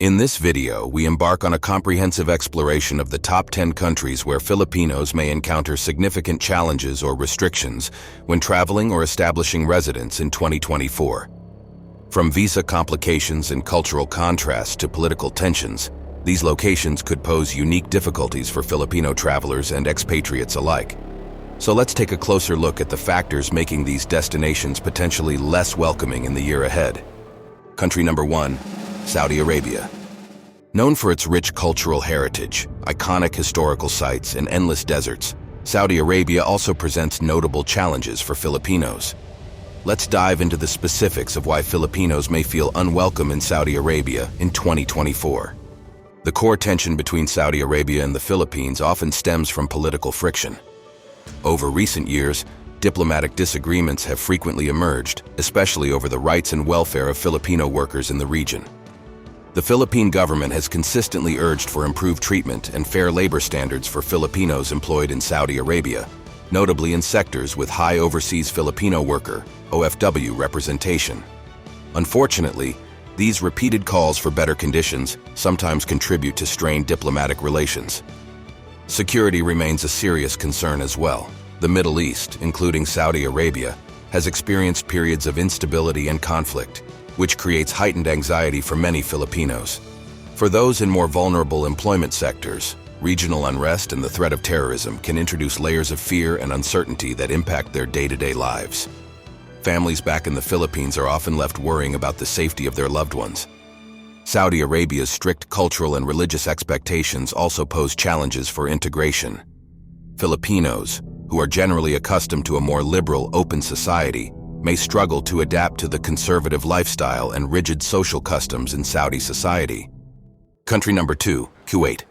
In this video, we embark on a comprehensive exploration of the top 10 countries where Filipinos may encounter significant challenges or restrictions when traveling or establishing residence in 2024. From visa complications and cultural contrasts to political tensions, these locations could pose unique difficulties for Filipino travelers and expatriates alike. So let's take a closer look at the factors making these destinations potentially less welcoming in the year ahead. Country number 1. Saudi Arabia. Known for its rich cultural heritage, iconic historical sites, and endless deserts, Saudi Arabia also presents notable challenges for Filipinos. Let's dive into the specifics of why Filipinos may feel unwelcome in Saudi Arabia in 2024. The core tension between Saudi Arabia and the Philippines often stems from political friction. Over recent years, diplomatic disagreements have frequently emerged, especially over the rights and welfare of Filipino workers in the region. The Philippine government has consistently urged for improved treatment and fair labor standards for Filipinos employed in Saudi Arabia, notably in sectors with high overseas Filipino worker (OFW) representation. Unfortunately, these repeated calls for better conditions sometimes contribute to strained diplomatic relations. Security remains a serious concern as well. The Middle East, including Saudi Arabia, has experienced periods of instability and conflict, which creates heightened anxiety for many Filipinos. For those in more vulnerable employment sectors, regional unrest and the threat of terrorism can introduce layers of fear and uncertainty that impact their day-to-day lives. Families back in the Philippines are often left worrying about the safety of their loved ones. Saudi Arabia's strict cultural and religious expectations also pose challenges for integration. Filipinos, who are generally accustomed to a more liberal, open society, may struggle to adapt to the conservative lifestyle and rigid social customs in Saudi society. Country number 2, Kuwait.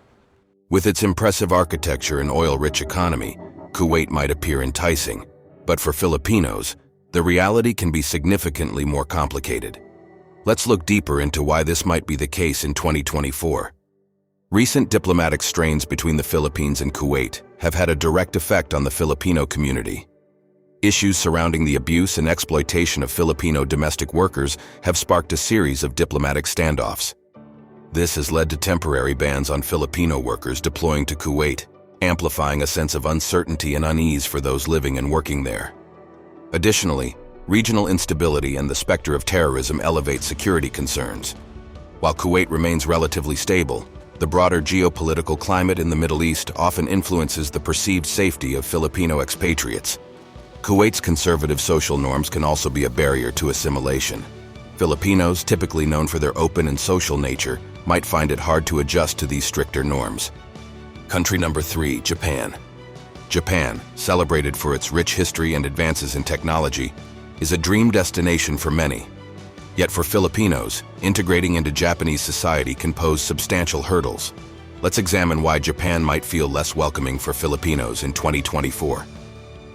With its impressive architecture and oil-rich economy, Kuwait might appear enticing, but for Filipinos, the reality can be significantly more complicated. Let's look deeper into why this might be the case in 2024. Recent diplomatic strains between the Philippines and Kuwait have had a direct effect on the Filipino community. Issues surrounding the abuse and exploitation of Filipino domestic workers have sparked a series of diplomatic standoffs. This has led to temporary bans on Filipino workers deploying to Kuwait, amplifying a sense of uncertainty and unease for those living and working there. Additionally, regional instability and the specter of terrorism elevate security concerns. While Kuwait remains relatively stable, the broader geopolitical climate in the Middle East often influences the perceived safety of Filipino expatriates. Kuwait's conservative social norms can also be a barrier to assimilation. Filipinos, typically known for their open and social nature, might find it hard to adjust to these stricter norms. Country number 3, Japan. Japan, celebrated for its rich history and advances in technology, is a dream destination for many. Yet for Filipinos, integrating into Japanese society can pose substantial hurdles. Let's examine why Japan might feel less welcoming for Filipinos in 2024.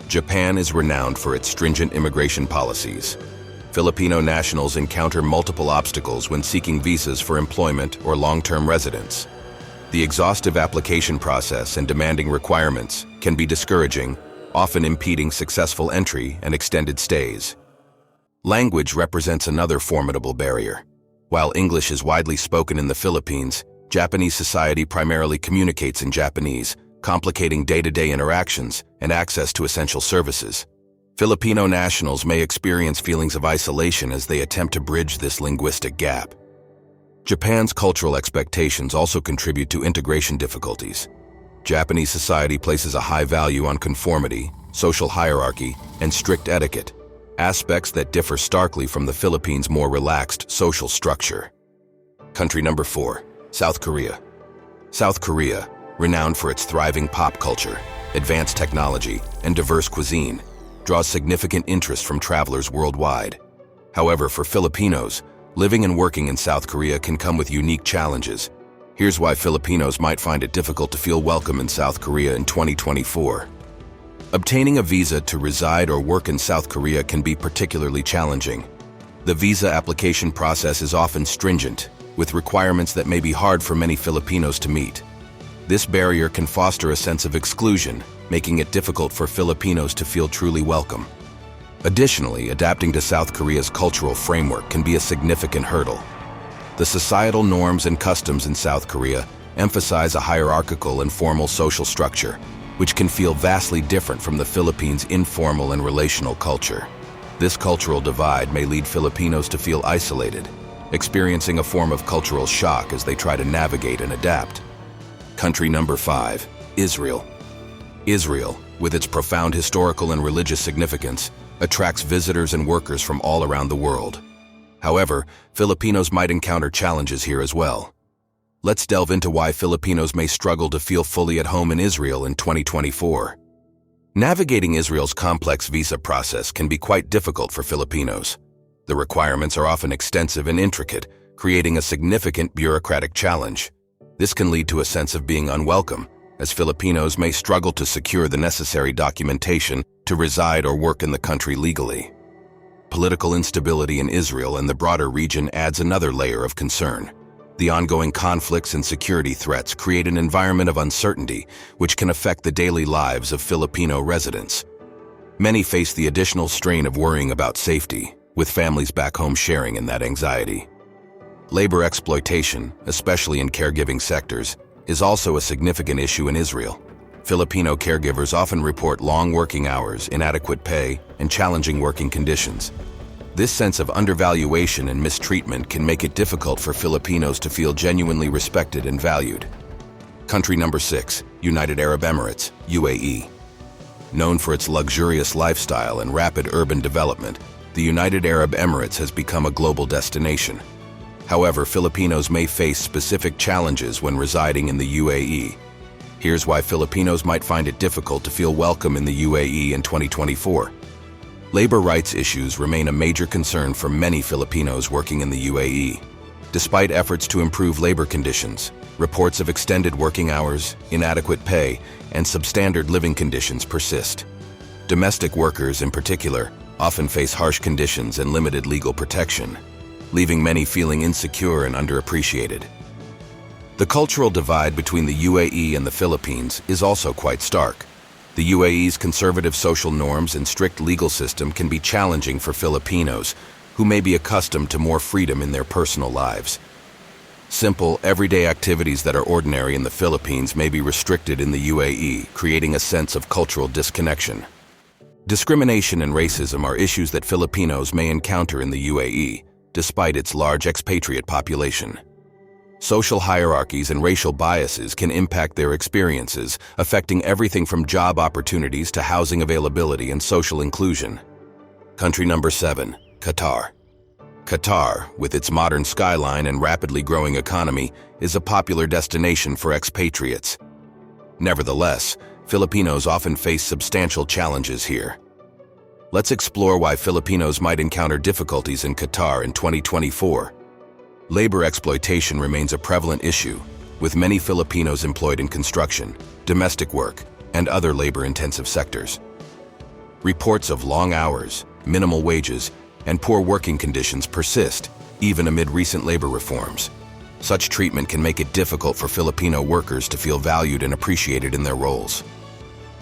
Japan is renowned for its stringent immigration policies. Filipino nationals encounter multiple obstacles when seeking visas for employment or long-term residence. The exhaustive application process and demanding requirements can be discouraging, often impeding successful entry and extended stays. Language represents another formidable barrier. While English is widely spoken in the Philippines, Japanese society primarily communicates in Japanese, complicating day-to-day interactions and access to essential services. Filipino nationals may experience feelings of isolation as they attempt to bridge this linguistic gap. Japan's cultural expectations also contribute to integration difficulties. Japanese society places a high value on conformity, social hierarchy, and strict etiquette, aspects that differ starkly from the Philippines' more relaxed social structure. Country number 4, South Korea. South Korea, renowned for its thriving pop culture, advanced technology, and diverse cuisine, draws significant interest from travelers worldwide. However, for Filipinos, living and working in South Korea can come with unique challenges. Here's why Filipinos might find it difficult to feel welcome in South Korea in 2024. Obtaining a visa to reside or work in South Korea can be particularly challenging. The visa application process is often stringent, with requirements that may be hard for many Filipinos to meet. This barrier can foster a sense of exclusion, making it difficult for Filipinos to feel truly welcome. Additionally, adapting to South Korea's cultural framework can be a significant hurdle. The societal norms and customs in South Korea emphasize a hierarchical and formal social structure, which can feel vastly different from the Philippines' informal and relational culture. This cultural divide may lead Filipinos to feel isolated, experiencing a form of cultural shock as they try to navigate and adapt. Country number 5, Israel. Israel, with its profound historical and religious significance, attracts visitors and workers from all around the world. However, Filipinos might encounter challenges here as well. Let's delve into why Filipinos may struggle to feel fully at home in Israel in 2024. Navigating Israel's complex visa process can be quite difficult for Filipinos. The requirements are often extensive and intricate, creating a significant bureaucratic challenge. This can lead to a sense of being unwelcome, as Filipinos may struggle to secure the necessary documentation to reside or work in the country legally. Political instability in Israel and the broader region adds another layer of concern. The ongoing conflicts and security threats create an environment of uncertainty, which can affect the daily lives of Filipino residents. Many face the additional strain of worrying about safety, with families back home sharing in that anxiety. Labor exploitation, especially in caregiving sectors, is also a significant issue in Israel. Filipino caregivers often report long working hours, inadequate pay, and challenging working conditions. This sense of undervaluation and mistreatment can make it difficult for Filipinos to feel genuinely respected and valued. Country number 6, United Arab Emirates, UAE. Known for its luxurious lifestyle and rapid urban development, the United Arab Emirates has become a global destination. However, Filipinos may face specific challenges when residing in the UAE. Here's why Filipinos might find it difficult to feel welcome in the UAE in 2024. Labor rights issues remain a major concern for many Filipinos working in the UAE. Despite efforts to improve labor conditions, reports of extended working hours, inadequate pay, and substandard living conditions persist. Domestic workers, in particular, often face harsh conditions and limited legal protection, leaving many feeling insecure and underappreciated. The cultural divide between the UAE and the Philippines is also quite stark. The UAE's conservative social norms and strict legal system can be challenging for Filipinos, who may be accustomed to more freedom in their personal lives. Simple, everyday activities that are ordinary in the Philippines may be restricted in the UAE, creating a sense of cultural disconnection. Discrimination and racism are issues that Filipinos may encounter in the UAE, despite its large expatriate population. Social hierarchies and racial biases can impact their experiences, affecting everything from job opportunities to housing availability and social inclusion. Country number 7, Qatar. Qatar, with its modern skyline and rapidly growing economy, is a popular destination for expatriates. Nevertheless, Filipinos often face substantial challenges here. Let's explore why Filipinos might encounter difficulties in Qatar in 2024. Labor exploitation remains a prevalent issue, with many Filipinos employed in construction, domestic work, and other labor-intensive sectors. Reports of long hours, minimal wages, and poor working conditions persist, even amid recent labor reforms. Such treatment can make it difficult for Filipino workers to feel valued and appreciated in their roles.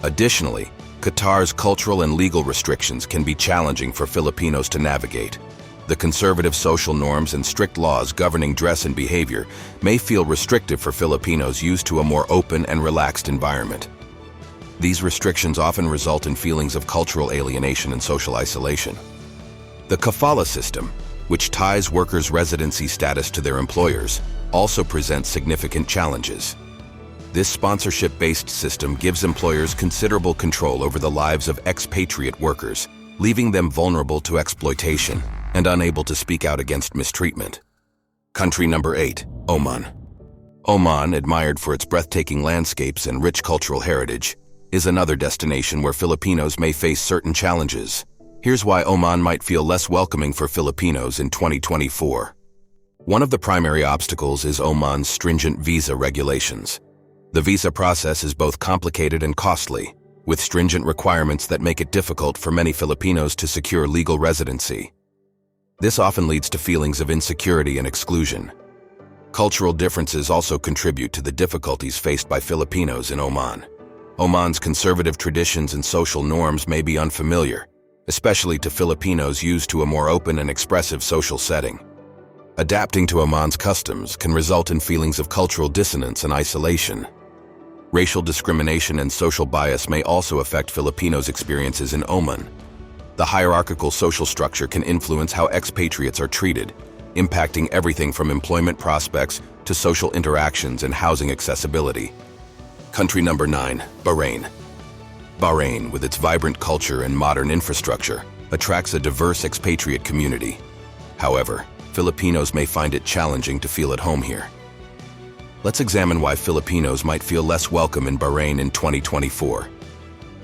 Additionally, Qatar's cultural and legal restrictions can be challenging for Filipinos to navigate. The conservative social norms and strict laws governing dress and behavior may feel restrictive for Filipinos used to a more open and relaxed environment. These restrictions often result in feelings of cultural alienation and social isolation. The kafala system, which ties workers' residency status to their employers, also presents significant challenges. This sponsorship-based system gives employers considerable control over the lives of expatriate workers, leaving them vulnerable to exploitation and unable to speak out against mistreatment. Country number 8, Oman. Oman, admired for its breathtaking landscapes and rich cultural heritage, is another destination where Filipinos may face certain challenges. Here's why Oman might feel less welcoming for Filipinos in 2024. One of the primary obstacles is Oman's stringent visa regulations. The visa process is both complicated and costly, with stringent requirements that make it difficult for many Filipinos to secure legal residency. This often leads to feelings of insecurity and exclusion. Cultural differences also contribute to the difficulties faced by Filipinos in Oman. Oman's conservative traditions and social norms may be unfamiliar, especially to Filipinos used to a more open and expressive social setting. Adapting to Oman's customs can result in feelings of cultural dissonance and isolation. Racial discrimination and social bias may also affect Filipinos' experiences in Oman. The hierarchical social structure can influence how expatriates are treated, impacting everything from employment prospects to social interactions and housing accessibility. Country number 9, Bahrain. Bahrain, with its vibrant culture and modern infrastructure, attracts a diverse expatriate community. However, Filipinos may find it challenging to feel at home here. Let's examine why Filipinos might feel less welcome in Bahrain in 2024.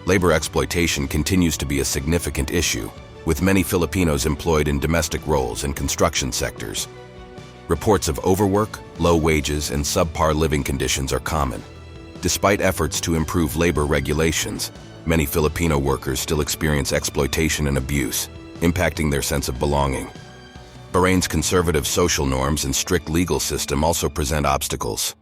Labor exploitation continues to be a significant issue, with many Filipinos employed in domestic roles and construction sectors. Reports of overwork, low wages, and subpar living conditions are common. Despite efforts to improve labor regulations, many Filipino workers still experience exploitation and abuse, impacting their sense of belonging. Bahrain's conservative social norms and strict legal system also present obstacles.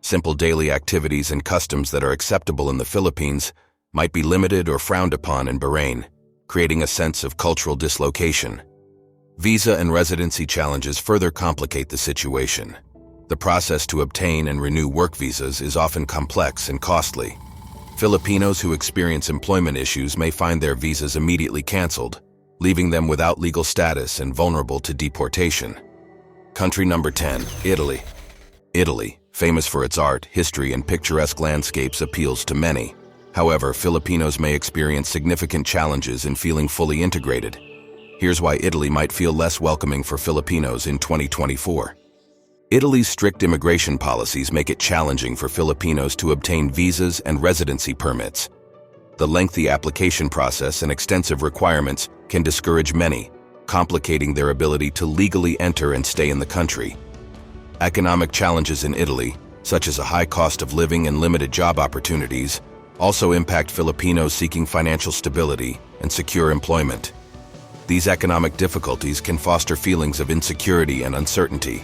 Simple daily activities and customs that are acceptable in the Philippines might be limited or frowned upon in Bahrain, creating a sense of cultural dislocation. Visa and residency challenges further complicate the situation. The process to obtain and renew work visas is often complex and costly. Filipinos who experience employment issues may find their visas immediately canceled, leaving them without legal status and vulnerable to deportation. Country number 10, Italy. Italy, famous for its art, history, and picturesque landscapes, appeals to many. However, Filipinos may experience significant challenges in feeling fully integrated. Here's why Italy might feel less welcoming for Filipinos in 2024. Italy's strict immigration policies make it challenging for Filipinos to obtain visas and residency permits. The lengthy application process and extensive requirements can discourage many, complicating their ability to legally enter and stay in the country. Economic challenges in Italy, such as a high cost of living and limited job opportunities, also impact Filipinos seeking financial stability and secure employment. These economic difficulties can foster feelings of insecurity and uncertainty.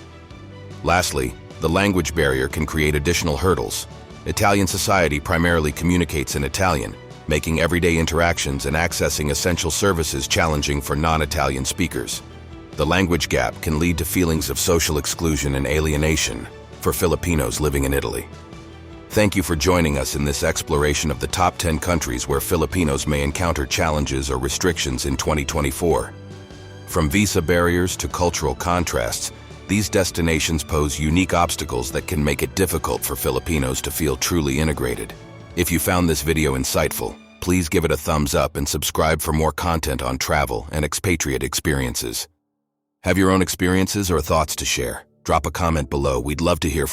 Lastly, the language barrier can create additional hurdles. Italian society primarily communicates in Italian, making everyday interactions and accessing essential services challenging for non-Italian speakers. The language gap can lead to feelings of social exclusion and alienation for Filipinos living in Italy. Thank you for joining us in this exploration of the top 10 countries where Filipinos may encounter challenges or restrictions in 2024. From visa barriers to cultural contrasts, these destinations pose unique obstacles that can make it difficult for Filipinos to feel truly integrated. If you found this video insightful, please give it a thumbs up and subscribe for more content on travel and expatriate experiences. Have your own experiences or thoughts to share? Drop a comment below. We'd love to hear from you.